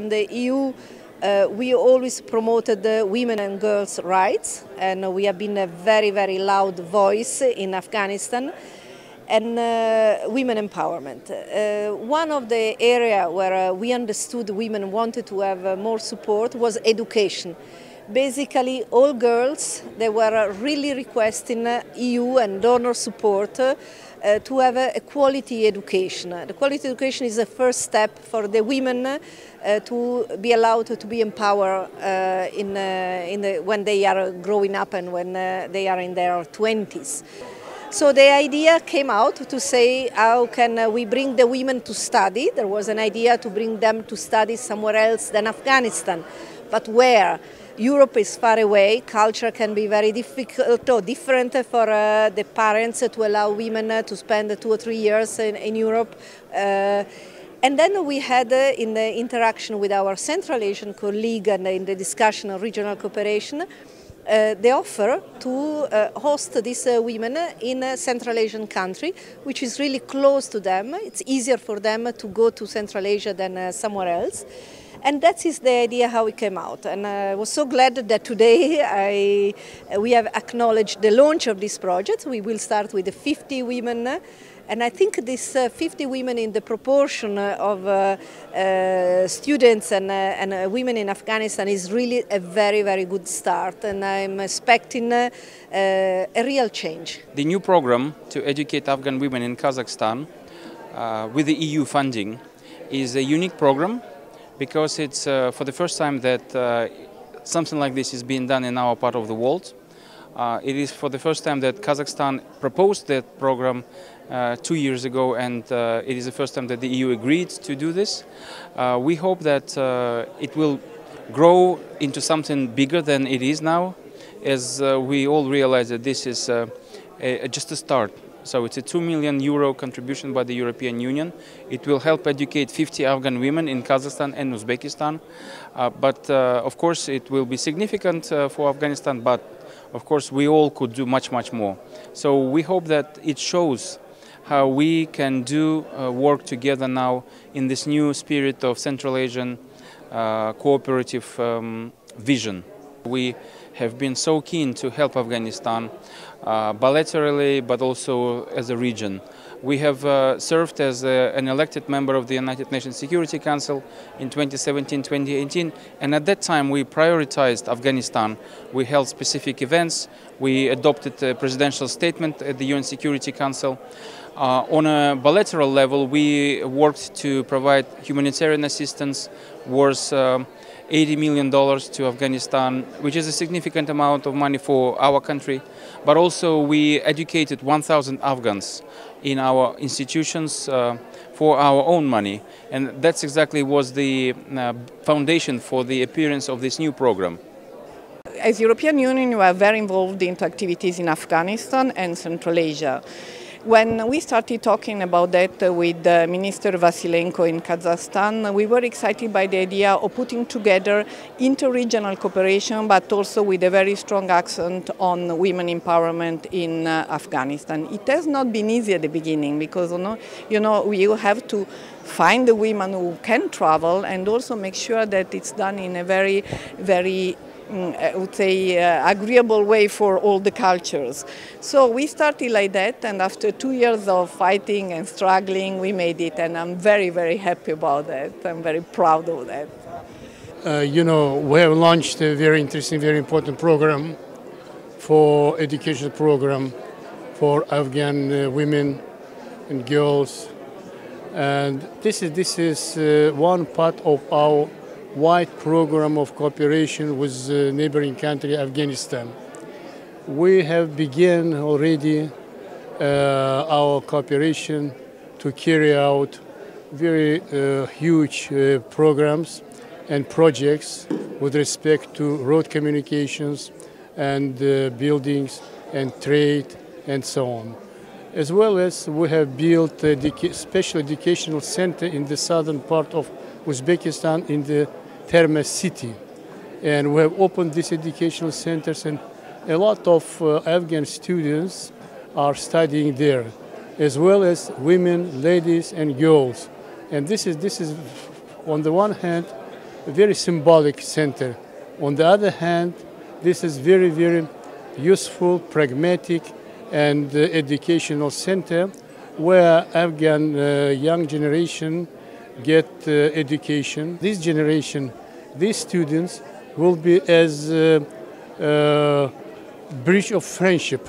In the EU, we always promoted women and girls' rights, and we have been a very, very loud voice in Afghanistan, and women empowerment. One of the areas where we understood women wanted to have more support was education. Basically, all girls, they were really requesting EU and donor support to have a quality education. The quality education is the first step for the women to be allowed to be empowered when they are growing up and when they are in their 20s. So the idea came out to say, how can we bring the women to study? There was an idea to bring them to study somewhere else than Afghanistan, but where? Europe is far away, culture can be very difficult or different for the parents to allow women to spend 2 or 3 years in Europe. And then we had, in the interaction with our Central Asian colleague and in the discussion of regional cooperation, the offer to host these women in a Central Asian country, which is really close to them. It's easier for them to go to Central Asia than somewhere else. And that is the idea how it came out. And I was so glad that today we have acknowledged the launch of this project. We will start with 50 women. And I think this 50 women in the proportion of students and women in Afghanistan is really a very, very good start. And I'm expecting a real change. The new program to educate Afghan women in Kazakhstan with the EU funding is a unique program, because it's for the first time that something like this is being done in our part of the world. It is for the first time that Kazakhstan proposed that program 2 years ago, and it is the first time that the EU agreed to do this. We hope that it will grow into something bigger than it is now, as we all realize that this is just a start. So it's a €2 million contribution by the European Union. It will help educate 50 Afghan women in Kazakhstan and Uzbekistan. But of course it will be significant for Afghanistan, but of course we all could do much, much more. So we hope that it shows how we can do work together now in this new spirit of Central Asian cooperative vision. We have been so keen to help Afghanistan bilaterally, but also as a region. We have served as an elected member of the United Nations Security Council in 2017-2018, and at that time we prioritized Afghanistan. We held specific events, we adopted a presidential statement at the UN Security Council. On a bilateral level, we worked to provide humanitarian assistance worth $80 million to Afghanistan, which is a significant amount of money for our country. But also we educated 1,000 Afghans in our institutions for our own money. And that's exactly was the foundation for the appearance of this new program. As European Union, we are very involved into activities in Afghanistan and Central Asia. When we started talking about that with Minister Vassilenko in Kazakhstan, we were excited by the idea of putting together inter-regional cooperation, but also with a very strong accent on women empowerment in Afghanistan. It has not been easy at the beginning, because you have to find the women who can travel and also make sure that it's done in a very, very I would say, agreeable way for all the cultures. So we started like that, and after 2 years of fighting and struggling, we made it, and I'm very, very happy about that. I'm very proud of that. We have launched a very interesting, very important program for education program for Afghan women and girls, and this is one part of our wide program of cooperation with the neighboring country, Afghanistan. We have begun already our cooperation to carry out very huge programs and projects with respect to road communications and buildings and trade and so on. As well as we have built a special educational center in the southern part of Uzbekistan in the Terme city, and we have opened these educational centers, and a lot of Afghan students are studying there, as well as women, ladies and girls. And this is on the one hand a very symbolic center. On the other hand, this is very, very useful, pragmatic, and educational center where Afghan young generation get education. This generation, these students will be as a bridge of friendship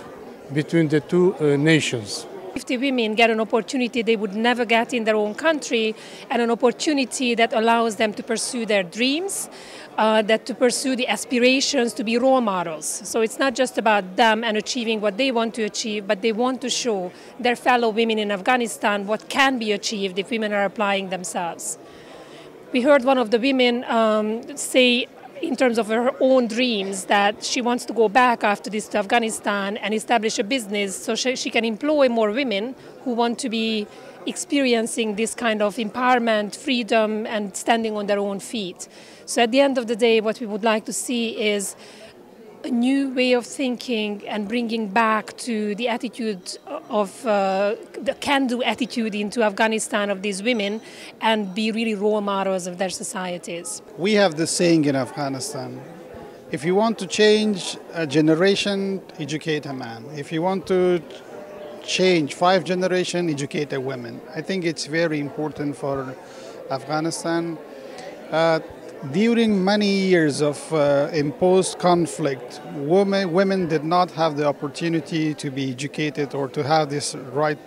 between the two nations. 50 women get an opportunity they would never get in their own country, and an opportunity that allows them to pursue their dreams, to pursue the aspirations to be role models. So it's not just about them and achieving what they want to achieve, but they want to show their fellow women in Afghanistan what can be achieved if women are applying themselves. We heard one of the women say, in terms of her own dreams, that she wants to go back after this to Afghanistan and establish a business so she can employ more women who want to be experiencing this kind of empowerment, freedom, and standing on their own feet. So at the end of the day, what we would like to see is a new way of thinking and bringing back to the attitude of the can-do attitude into Afghanistan of these women, and be really role models of their societies. We have this saying in Afghanistan: if you want to change a generation, educate a man. If you want to change 5 generations, educate a woman. I think it's very important for Afghanistan. During many years of imposed conflict, women did not have the opportunity to be educated or to have this right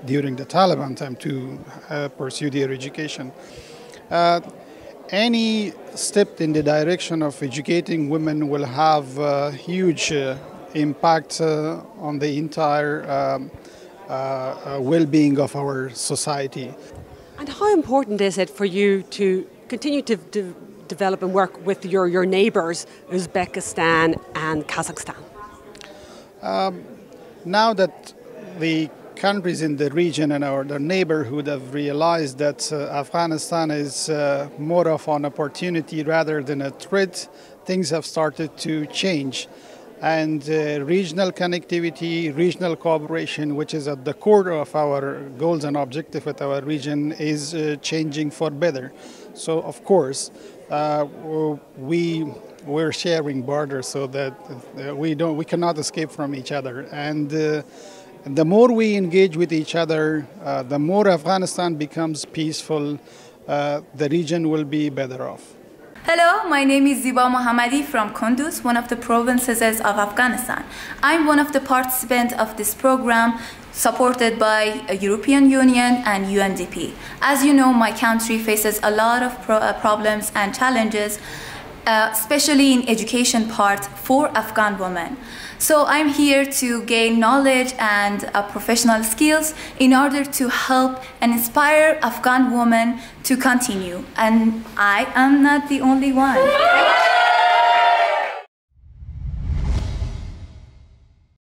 during the Taliban time to pursue their education. Any step in the direction of educating women will have a huge impact on the entire well-being of our society. And how important is it for you to continue to develop and work with your neighbours, Uzbekistan and Kazakhstan? Now that the countries in the region and our neighborhood have realized that Afghanistan is more of an opportunity rather than a threat, things have started to change. And regional connectivity, regional cooperation, which is at the core of our goals and objective with our region, is changing for better. So, of course, we're sharing borders, so that we cannot escape from each other. And the more we engage with each other, the more Afghanistan becomes peaceful, the region will be better off. Hello, my name is Zibam Mohamaddi from Kunduz, one of the provinces of Afghanistan. I'm one of the participants of this program supported by the European Union and UNDP. As you know, my country faces a lot of problems and challenges, especially in education part for Afghan women. So I'm here to gain knowledge and professional skills in order to help and inspire Afghan women to continue. And I am not the only one.